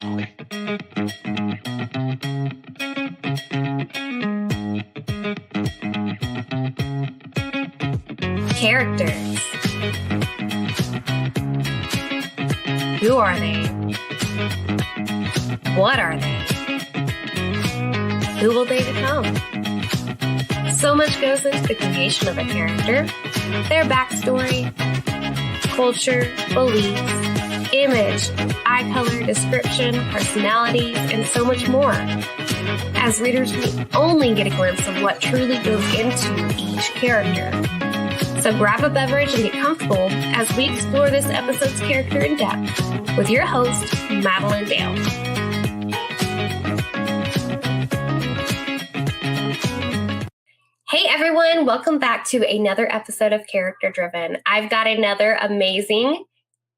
Characters. Who are they? What are they? Who will they become? So much goes into the creation of a character, their backstory, culture, beliefs, image, eye color, description, personalities, and so much more. As readers, we only get a glimpse of what truly goes into each character. So grab a beverage and get comfortable as we explore this episode's character in depth with your host, Madilynn Dale. Hey everyone, welcome back to another episode of Character Driven. I've got another amazing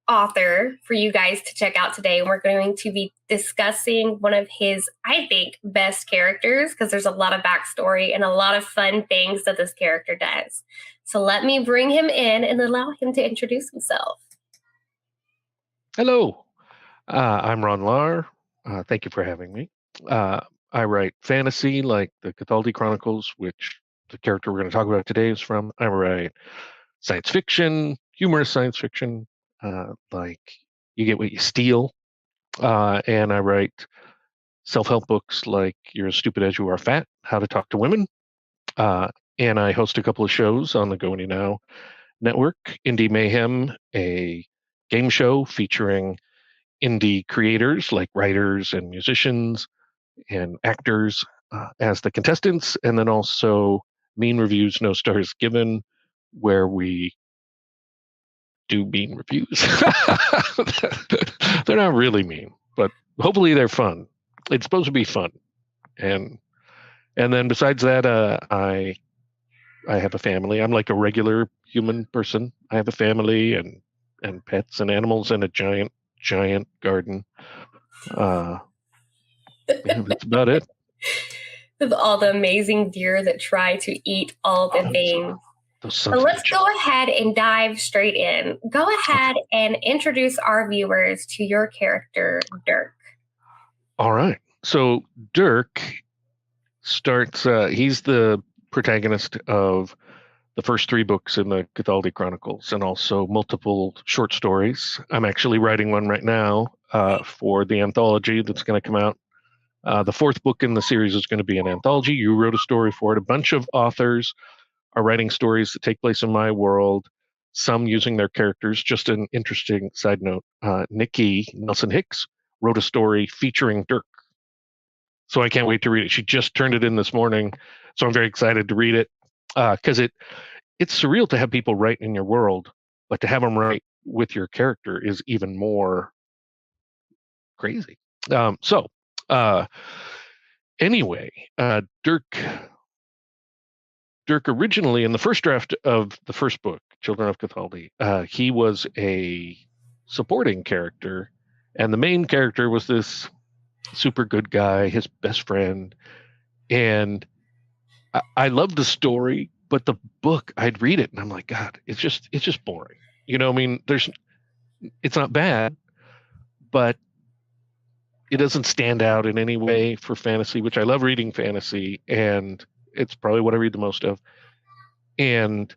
author for you guys to check out today, and we're going to be discussing one of his, I think, best characters because there's a lot of backstory and a lot of fun things that this character does. So let me bring him in and allow him to introduce himself. Hello, I'm Ron Lahr. Thank you for having me. I write fantasy like the Cathaldi Chronicles, which the character we're going to talk about today is from. I write science fiction, humorous science fiction, like You Get What You Steal. And I write self-help books like You're as Stupid as You Are Fat, How to Talk to Women. And I host a couple of shows on the Go Indie Now network, Indie Mayhem, a game show featuring indie creators like writers and musicians and actors as the contestants, and then also Mean Reviews, No Stars Given, where we do mean reviews. They're not really mean, but hopefully they're fun. It's supposed to be fun. And then besides that, I have a family. I'm like a regular human person. I have a family and pets and animals and a giant garden. That's about it. With all the amazing deer that try to eat all the things. So let's go ahead and dive straight in. Go ahead and introduce our viewers to your character, Dirk. All right. So Dirk starts, he's the protagonist of the first 3 books in the Cathaldi Chronicles and also multiple short stories. I'm actually writing one right now for the anthology that's going to come out. The 4th book in the series is going to be an anthology. You wrote a story for it. A bunch of authors are writing stories that take place in my world, some using their characters. Just an interesting side note, Nikki Nelson Hicks wrote a story featuring Dirk. So I can't wait to read it. She just turned it in this morning, so I'm very excited to read it because it's surreal to have people write in your world, but to have them write with your character is even more crazy. Anyway, Dirk originally, in the first draft of the first book, Children of Cathaldi, he was a supporting character, and the main character was this super good guy, his best friend, and I loved the story, but the book, I'd read it, and I'm like, God, it's just boring. You know, I mean, it's not bad, but it doesn't stand out in any way for fantasy, which I love reading fantasy, and it's probably what I read the most of. And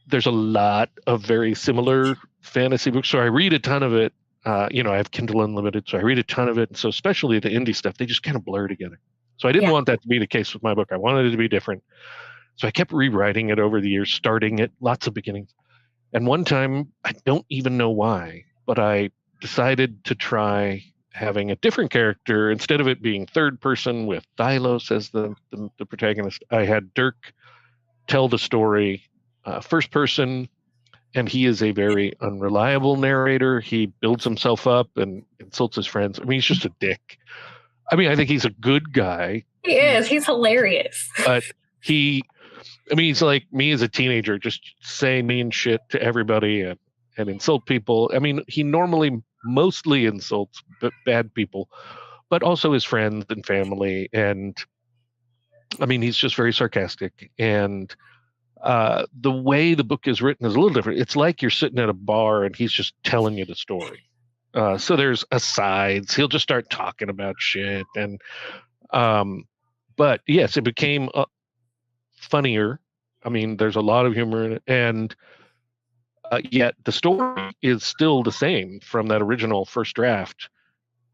there's a lot of very similar fantasy books, so I read a ton of it. I have Kindle Unlimited, so I read a ton of it. And so especially the indie stuff, they just kind of blur together. So I didn't want that to be the case with my book. I wanted it to be different. So I kept rewriting it over the years, starting at lots of beginnings. And one time, I don't even know why, but I decided to try having a different character. Instead of it being third person with Thylos as the protagonist, I had Dirk tell the story first person, and he is a very unreliable narrator. He builds himself up and insults his friends. I mean, he's just a dick. I mean, I think he's a good guy. He is. He's hilarious. But he's like me as a teenager, just say mean shit to everybody and insult people. I mean, he normally mostly insults bad people, but also his friends and family. And I mean, he's just very sarcastic. And the way the book is written is a little different. It's like you're sitting at a bar and he's just telling you the story. So there's asides. He'll just start talking about shit, and but yes, it became funnier. I mean, there's a lot of humor in it, and yet the story is still the same from that original first draft.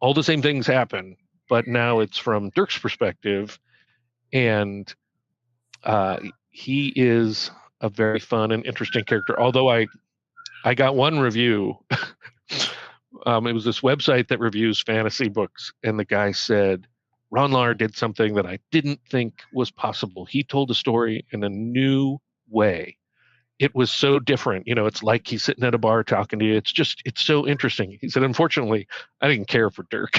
All the same things happen, but now it's from Dirk's perspective, and he is a very fun and interesting character. Although I got one review. It was this website that reviews fantasy books, and the guy said Ron Lahr did something that I didn't think was possible. He told a story in a new way. It was so different. You know, it's like he's sitting at a bar talking to you. It's so interesting. He said, unfortunately, I didn't care for Dirk.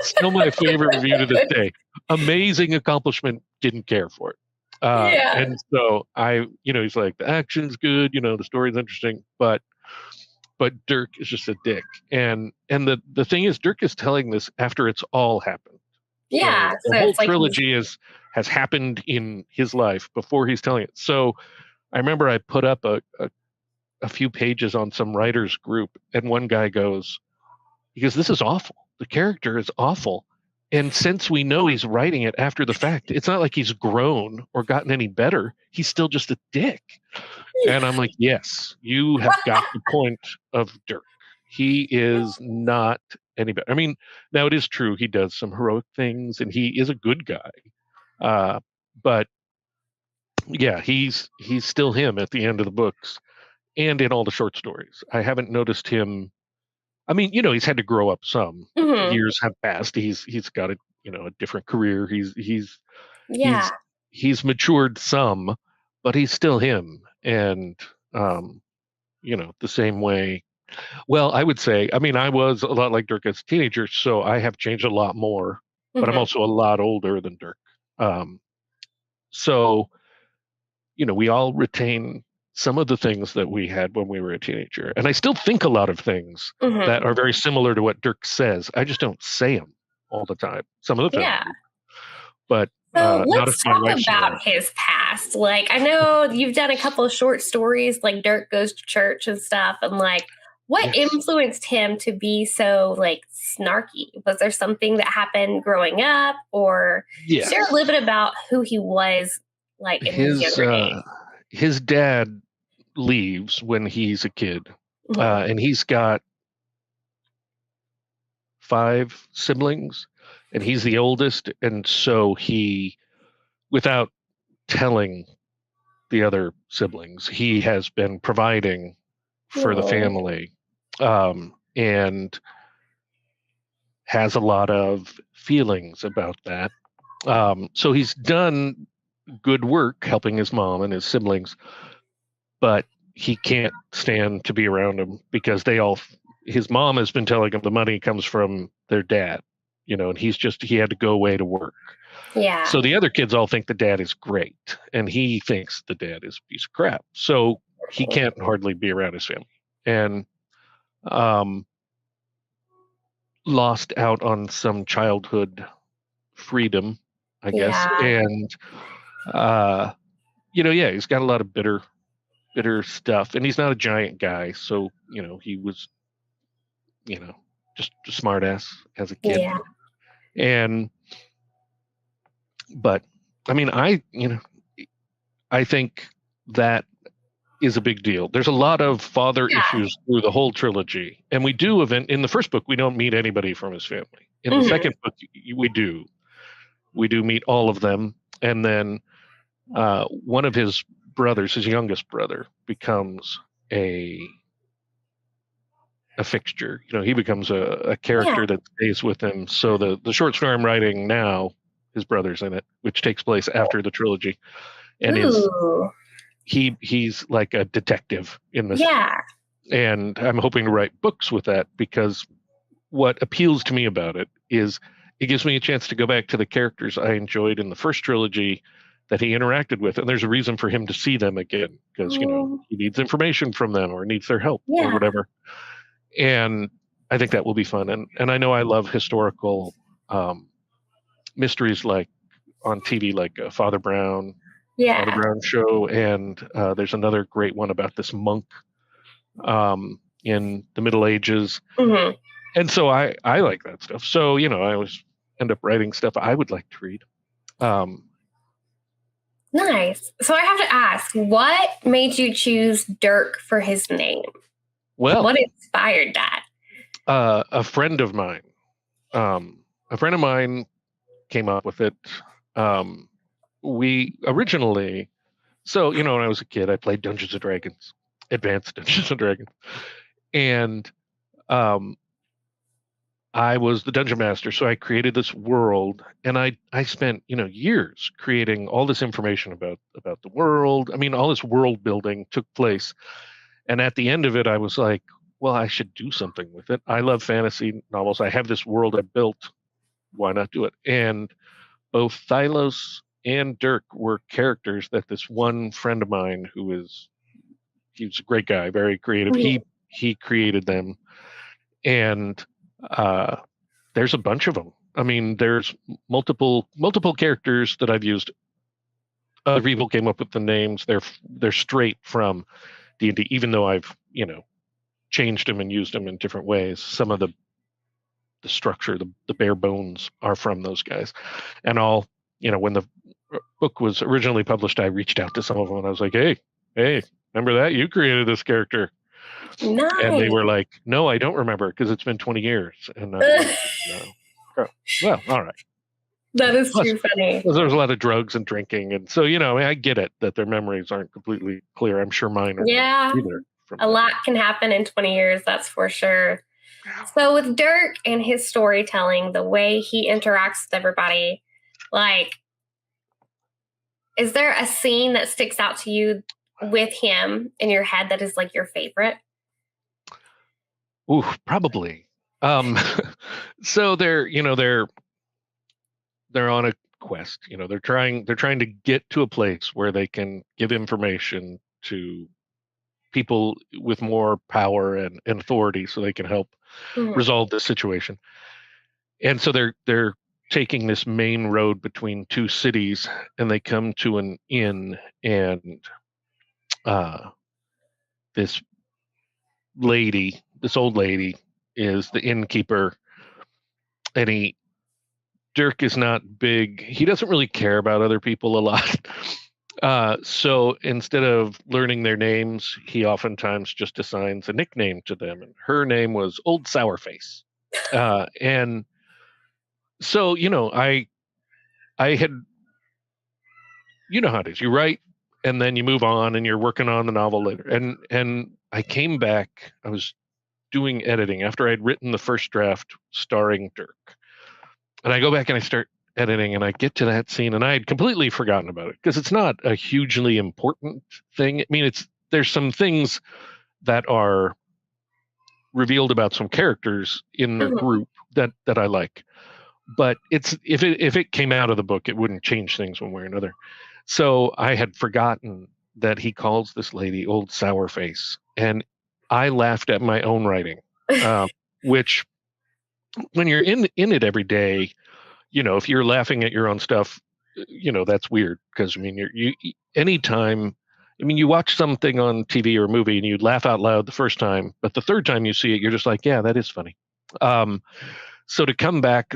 Still my favorite review to this day. Amazing accomplishment, didn't care for it. And so he's like, the action's good, the story's interesting, but Dirk is just a dick. And the thing is, Dirk is telling this after it's all happened. Yeah. So the whole trilogy has happened in his life before he's telling it. So I remember I put up a few pages on some writers group, and one guy goes, this is awful. The character is awful. And since we know he's writing it after the fact, it's not like he's grown or gotten any better. He's still just a dick. And I'm like, yes, you have got the point of Dirk. He is not any better. I mean, now it is true he does some heroic things, and he is a good guy. But yeah, he's still him at the end of the books and in all the short stories. I haven't noticed him. I mean, he's had to grow up some. Mm-hmm. Years have passed. He's got a different career. He's matured some, but he's still him. And the same way. Well, I would say, I mean, I was a lot like Dirk as a teenager, so I have changed a lot more, but I'm also a lot older than Dirk. So, we all retain some of the things that we had when we were a teenager. And I still think a lot of things that are very similar to what Dirk says. I just don't say them all the time. Some of the time. But so let's talk about his past. Like, I know you've done a couple of short stories, like Dirk Goes to Church and stuff. And like, what influenced him to be so like snarky? Was there something that happened growing up, or share a little bit about who he was like in his younger days? His dad leaves when he's a kid, and he's got 5 siblings, and he's the oldest, and so he, without telling the other siblings, he has been providing for the family, and has a lot of feelings about that. So he's done good work helping his mom and his siblings, but he can't stand to be around them because his mom has been telling him the money comes from their dad, and he had to go away to work. Yeah. So the other kids all think the dad is great, and he thinks the dad is a piece of crap. So he can't hardly be around his family, and lost out on some childhood freedom, I guess. And he's got a lot of bitter stuff, and he's not a giant guy, so he was just a smart ass as a kid. But I mean, I think that is a big deal. There's a lot of father issues through the whole trilogy, and we do in the first book we don't meet anybody from his family. In the second book we do meet all of them, and then one of his brothers, his youngest brother, becomes a fixture. He becomes a character that stays with him. So the short story I'm writing now, his brother's in it, which takes place after the trilogy, and he's like a detective in this. And I'm hoping to write books with that, because what appeals to me about it is it gives me a chance to go back to the characters I enjoyed in the first trilogy that he interacted with, and there's a reason for him to see them again, because he needs information from them or needs their help or whatever. And I think that will be fun. And I know I love historical mysteries, like on TV, like Father Brown Show, and there's another great one about this monk in the Middle Ages. Mhm. And so I like that stuff. So, I always end up writing stuff I would like to read. Nice. So I have to ask, what made you choose Dirk for his name? Well, what inspired that? A friend of mine came up with it. We originally, so, when I was a kid, I played Dungeons and Dragons, Advanced Dungeons and Dragons. And I was the dungeon master, so I created this world, and I spent years creating all this information about the world. I mean, all this world building took place, and at the end of it, I was like, well, I should do something with it. I love fantasy novels. I have this world I built. Why not do it? And both Thylos and Dirk were characters that this one friend of mine, he was a great guy, very creative. Mhm. He created them, and there's a bunch of them. I mean, there's multiple characters that I've used. Other people came up with the names. They're straight from D&D, even though I've changed them and used them in different ways. Some of the structure, the bare bones, are from those guys. And when the book was originally published, I reached out to some of them and I was like, hey, remember that? You created this character. Nice. And they were like, no, I don't remember, because it's been 20 years. And I was like, no. Oh, well, all right. That is too funny. There was a lot of drugs and drinking. And so, I get it that their memories aren't completely clear. I'm sure mine are not either. A lot can happen in 20 years, that's for sure. So with Dirk and his storytelling, the way he interacts with everybody, is there a scene that sticks out to you with him in your head that is your favorite? Ooh, probably. So they're on a quest. They're trying to get to a place where they can give information to people with more power and authority, so they can help resolve this situation. And so they're taking this main road between two cities, and they come to an inn, and this old lady is the innkeeper, and Dirk is not big. He doesn't really care about other people a lot. So instead of learning their names, he oftentimes just assigns a nickname to them. And her name was Old Sourface. And so, I had, how it is. You write, and then you move on, and you're working on the novel later. And I came back. I was doing editing after I'd written the first draft starring Dirk. And I go back and I start editing, and I get to that scene, and I had completely forgotten about it, because it's not a hugely important thing. I mean, there's some things that are revealed about some characters in their group that I like, but if it came out of the book, it wouldn't change things one way or another. So I had forgotten that he calls this lady Old Sourface, and I laughed at my own writing, which, when you're in it every day, if you're laughing at your own stuff, that's weird, because I mean, anytime, I mean, you watch something on TV or a movie and you laugh out loud the first time, but the third time you see it, you're just like, yeah, that is funny. So to come back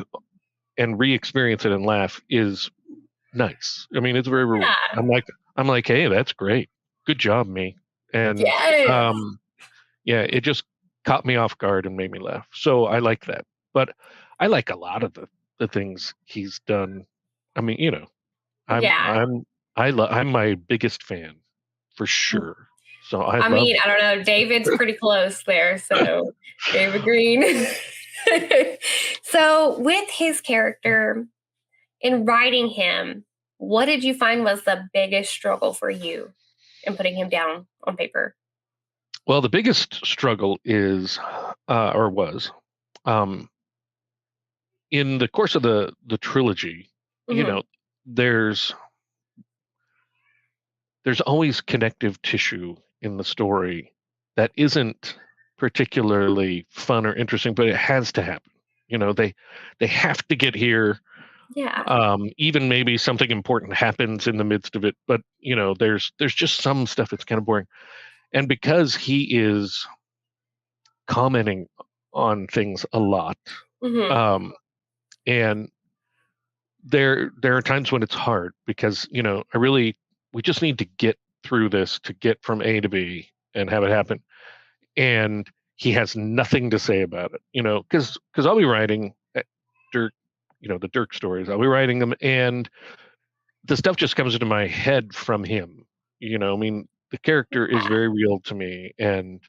and re-experience it and laugh is nice. I mean, it's very rewarding. Yeah. I'm like, hey, that's great. Good job, me. And it just caught me off guard and made me laugh. So I like that. But I like a lot of the things he's done. I mean, I'm my biggest fan, for sure. So I don't know. David's pretty close there. So David Green. So with his character, in writing him, what did you find was the biggest struggle for you in putting him down on paper? Well, the biggest struggle is, or was, in the course of the trilogy, there's always connective tissue in the story that isn't particularly fun or interesting, but it has to happen. They have to get here. Yeah. Even maybe something important happens in the midst of it, but there's just some stuff that's kind of boring. And because he is commenting on things a lot. And there are times when it's hard because, we just need to get through this to get from A to B and have it happen. And he has nothing to say about it, because I'll be writing Dirk, the Dirk stories. I'll be writing them, and the stuff just comes into my head from him. The character is very real to me and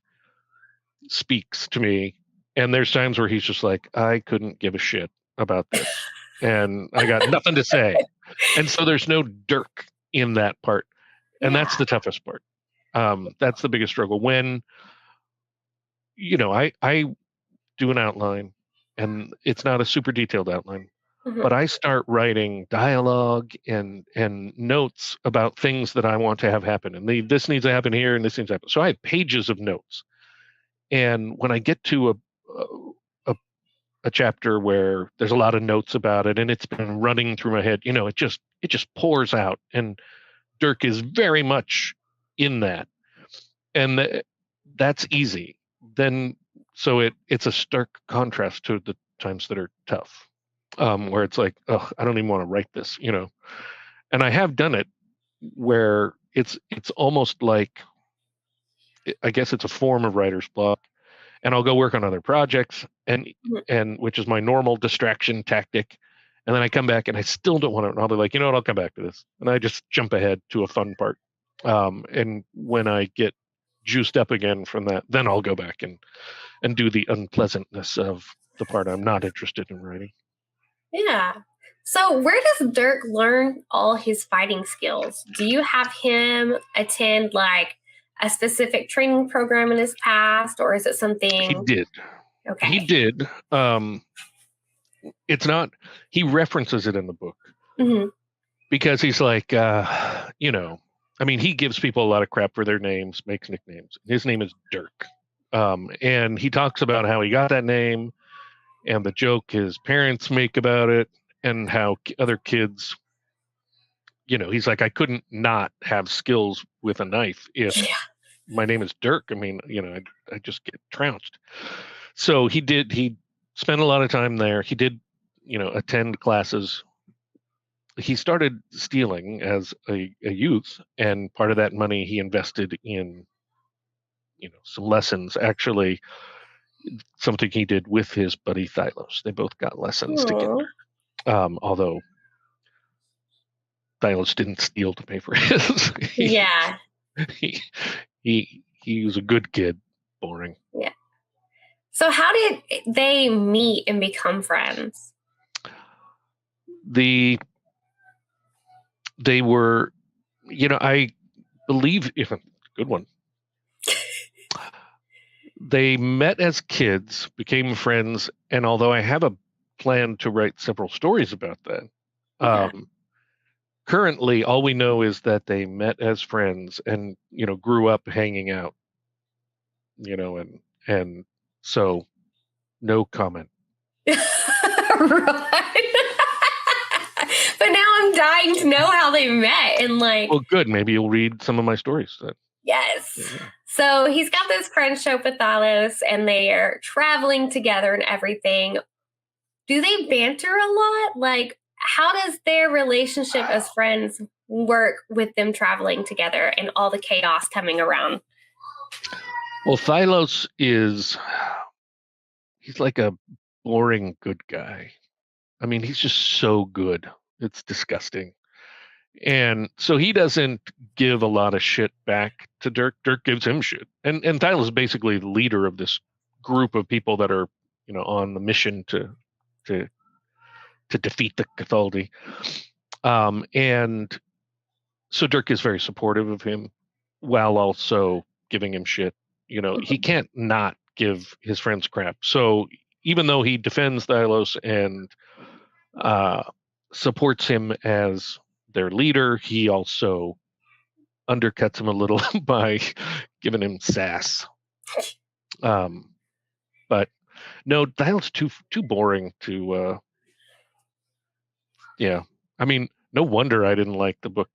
speaks to me. And there's times where he's just like, I couldn't give a shit about this, and I got nothing to say. And so there's no Dirk in that part, and that's the toughest part. That's the biggest struggle when, I do an outline, and it's not a super detailed outline, but I start writing dialogue and notes about things that I want to have happen, and this needs to happen here, and this needs to happen. So I have pages of notes, and when I get to a chapter where there's a lot of notes about it, and it's been running through my head, it just pours out, and Dirk is very much in that, and that's easy. Then, so it's a stark contrast to the times that are tough, where it's like, oh, I don't even want to write this, And I have done it where it's almost like, I guess it's a form of writer's block, and I'll go work on other projects, and which is my normal distraction tactic. And then I come back and I still don't want to, and I'll be like, what, I'll come back to this. And I just jump ahead to a fun part. And when I get juiced up again from that, then I'll go back and do the unpleasantness of the part I'm not interested in writing. Yeah. So where does Dirk learn all his fighting skills? Do you have him attend like a specific training program in his past, or is it something? He did. Okay. He did. It's not, he references it in the book because he's like, he gives people a lot of crap for their names, makes nicknames. His name is Dirk. And he talks about how he got that name and the joke his parents make about it, and how other kids, he's like, I couldn't not have skills with a knife if my name is Dirk. I just get trounced. So he spent a lot of time there. He did, attend classes. He started stealing as a youth, and part of that money he invested in, some lessons. Actually, something he did with his buddy Thylos. They both got lessons together. Although Thylos didn't steal to pay for his. He was a good kid. Boring. Yeah. So how did they meet and become friends? They were, I believe, if a good one. They met as kids, became friends, and although I have a plan to write several stories about that, currently all we know is that they met as friends and, grew up hanging out, and so no comment. Right. But now I'm dying to know how they met, and like. Well, good. Maybe you'll read some of my stories then. Yes. Yeah. So he's got this friendship with Thylos, and they are traveling together and everything. Do they banter a lot? Like, how does their relationship as friends work with them traveling together and all the chaos coming around? Well, Thylos he's like a boring good guy. He's just so good. It's disgusting. And so he doesn't give a lot of shit back to Dirk. Dirk gives him shit. And Thylos is basically the leader of this group of people that are, on the mission to defeat the Cathaldi. And so Dirk is very supportive of him while also giving him shit. He can't not give his friends crap. So even though he defends Thylos and supports him as their leader, he also undercuts him a little by giving him sass. But no, Thylos too boring to. No wonder I didn't like the book.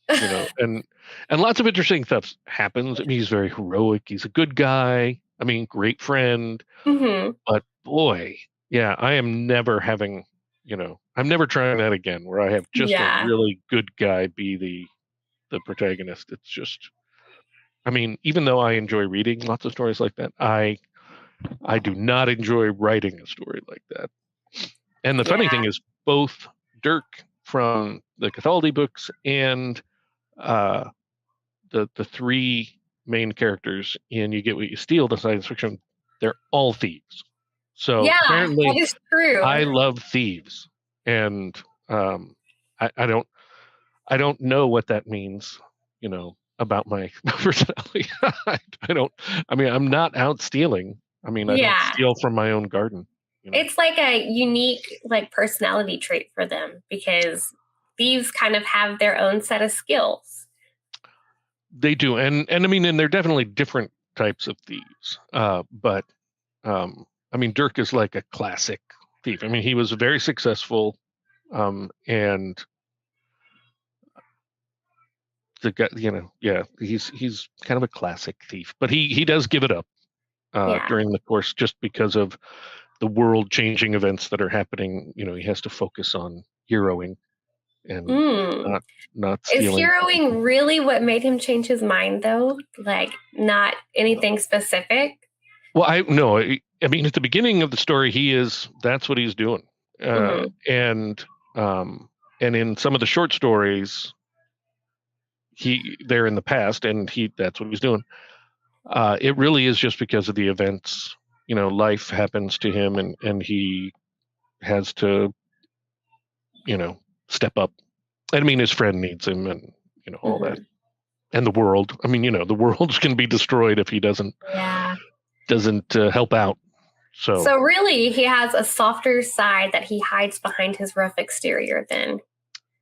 And lots of interesting stuff happens. He's very heroic. He's a good guy. I mean, great friend, Mm-hmm. but boy, yeah, I am never having, I'm never trying that again where I have just a Yeah. really good guy be the protagonist. It's just, I mean, even though I enjoy reading lots of stories like that, I do not enjoy writing a story like that. And the funny Yeah. thing is, both Dirk from the Cathaldi books and uh, the three main characters in You Get What You Steal, the science fiction, they're all thieves. So Yeah, that apparently, is true. I love thieves, and um, I don't know what that means, about my personality. I don't. I mean, I'm not out stealing. I mean, I don't Yeah. steal from my own garden. It's like a unique like personality trait for them because thieves kind of have their own set of skills. They do, and I mean, and they're definitely different types of thieves. But I mean, Dirk is like a classic thief. I mean, he was very successful, and the guy, yeah, he's kind of a classic thief. But he does give it up Yeah. during the course just because of the world changing events that are happening. He has to focus on heroing and not Is stealing. heroing really what made him change his mind though? Like not anything specific? Well, I no, I mean at the beginning of the story, that's what he's doing, Mhm. and in some of the short stories, they're in the past, and that's what he's doing. It really is just because of the events. Life happens to him, and he has to, step up. I mean, his friend needs him, and all that, Mhm. and the world. I mean, the world's can be destroyed if he doesn't Yeah. help out. So really he has a softer side that he hides behind his rough exterior then.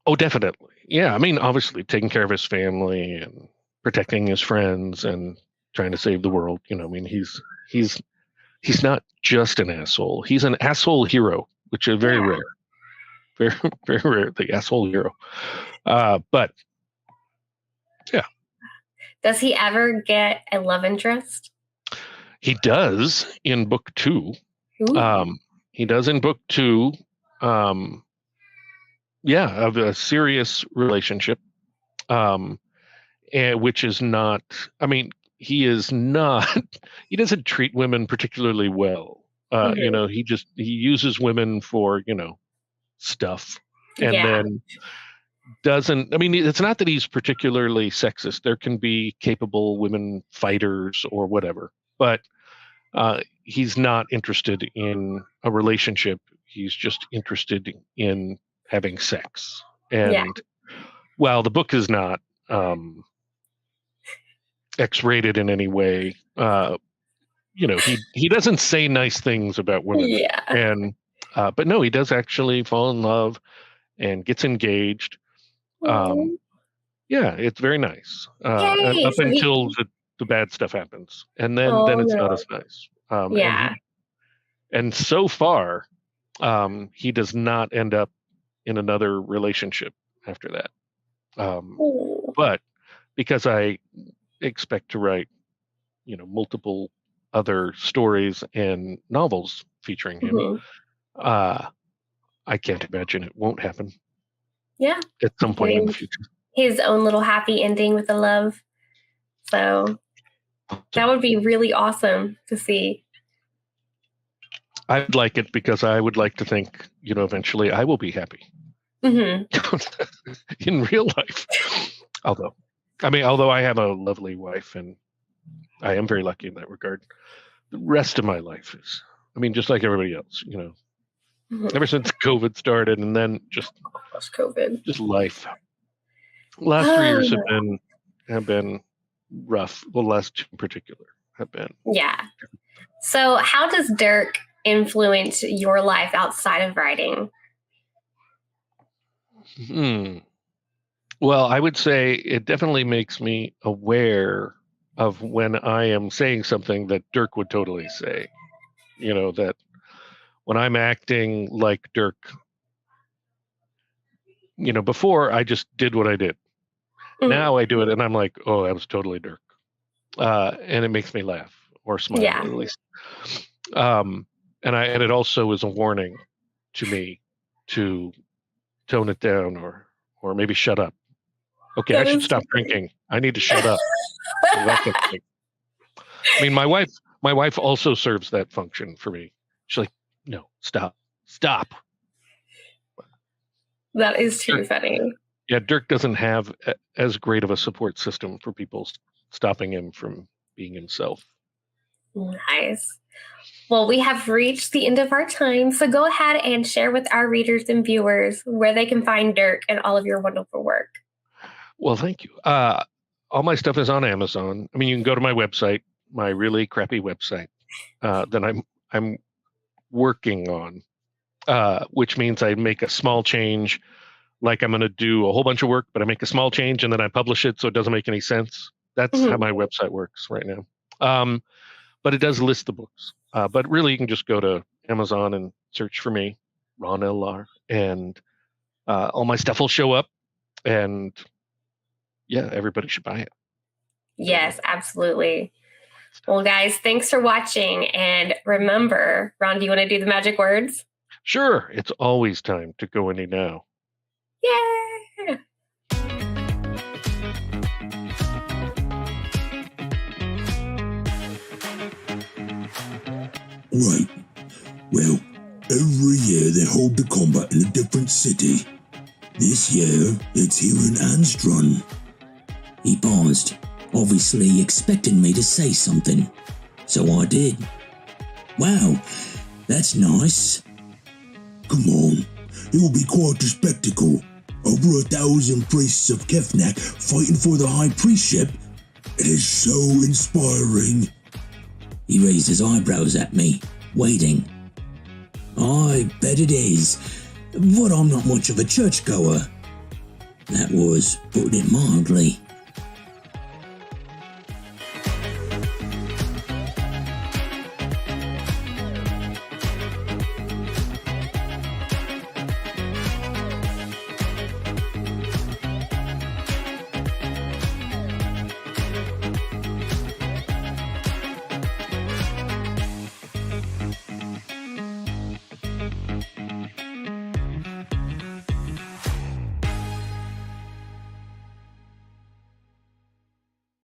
Oh, definitely. Yeah. I mean, obviously taking care of his family and protecting his friends and trying to save the world. I mean, he's not just an asshole. He's an asshole hero, which is very Yeah. rare. Very, very rare, the asshole hero. But yeah, Does he ever get a love interest? he does in book 2. Ooh. He does in book 2. Yeah, of a serious relationship. Which is not, I mean, he is not, he doesn't treat women particularly well. Mhm. He uses women for, stuff, and Yeah. then doesn't, I mean, it's not that he's particularly sexist. There can be capable women fighters or whatever, but he's not interested in a relationship. He's just interested in having sex. Yeah. And while the book is not, X-rated in any way. He doesn't say nice things about women, Yeah. and but no, he does actually fall in love and gets engaged. Um, Aw. yeah, it's very nice Yay. up So until the bad stuff happens, and then oh it's not no. as nice. Yeah. And so far, he does not end up in another relationship after that. Ooh. But because I expect to write multiple other stories and novels featuring him. Mhm. Uh, I can't imagine it won't happen Yeah. at some point in the Getting future. his own little happy ending with the love. So that would be really awesome to see. I'd like it because I would like to think, eventually I will be happy Hmm. in real life. Although I have a lovely wife and I am very lucky in that regard. The rest of my life is, I mean, just like everybody else, Mhm. ever since COVID started, and then just Post COVID. life. Last 3 years have been rough. Well, the last 2 in particular have been. Yeah. So how does Dirk influence your life outside of writing? Well, I would say it definitely makes me aware of when I am saying something that Dirk would totally say. That when I'm acting like Dirk, before I just did what I did. Mhm. Now I do it and I'm like, oh, that was totally Dirk. And it makes me laugh. or smile Yeah. at least. And it also is a warning to me to tone it down or maybe shut up. Okay, I should stop drinking. I need to shut up. That kind of thing. I mean, my wife also serves that function for me. She's like, no, stop. That is too funny. Yeah, Dirk doesn't have as great of a support system for people stopping him from being himself. Nice. Well, we have reached the end of our time, so go ahead and share with our readers and viewers where they can find Dirk and all of your wonderful work. Well, thank you. All my stuff is on Amazon. I mean, you can go to my website, my really crappy website, that I'm working on, which means I make a small change, like I'm going to do a whole bunch of work, but I make a small change and then I publish it, so it doesn't make any sense. That's how my website works right now. But it does list the books. But really, you can just go to Amazon and search for me, Ron L. Lahr, and all my stuff will show up. And yeah, everybody should buy it. Yes, absolutely. Well, guys, thanks for watching. And remember, Ron, do you want to do the magic words? Sure. It's always time to go indie now. Yay! Right. Well, every year they hold the combat in a different city. This year, it's here in Anstron. He paused, obviously expecting me to say something. So I did. Wow, that's nice. Come on, it will be quite a spectacle. Over 1,000 priests of Kefnak fighting for the high priestship. It is so inspiring. He raised his eyebrows at me, waiting. I bet it is, but I'm not much of a churchgoer. That was putting it mildly.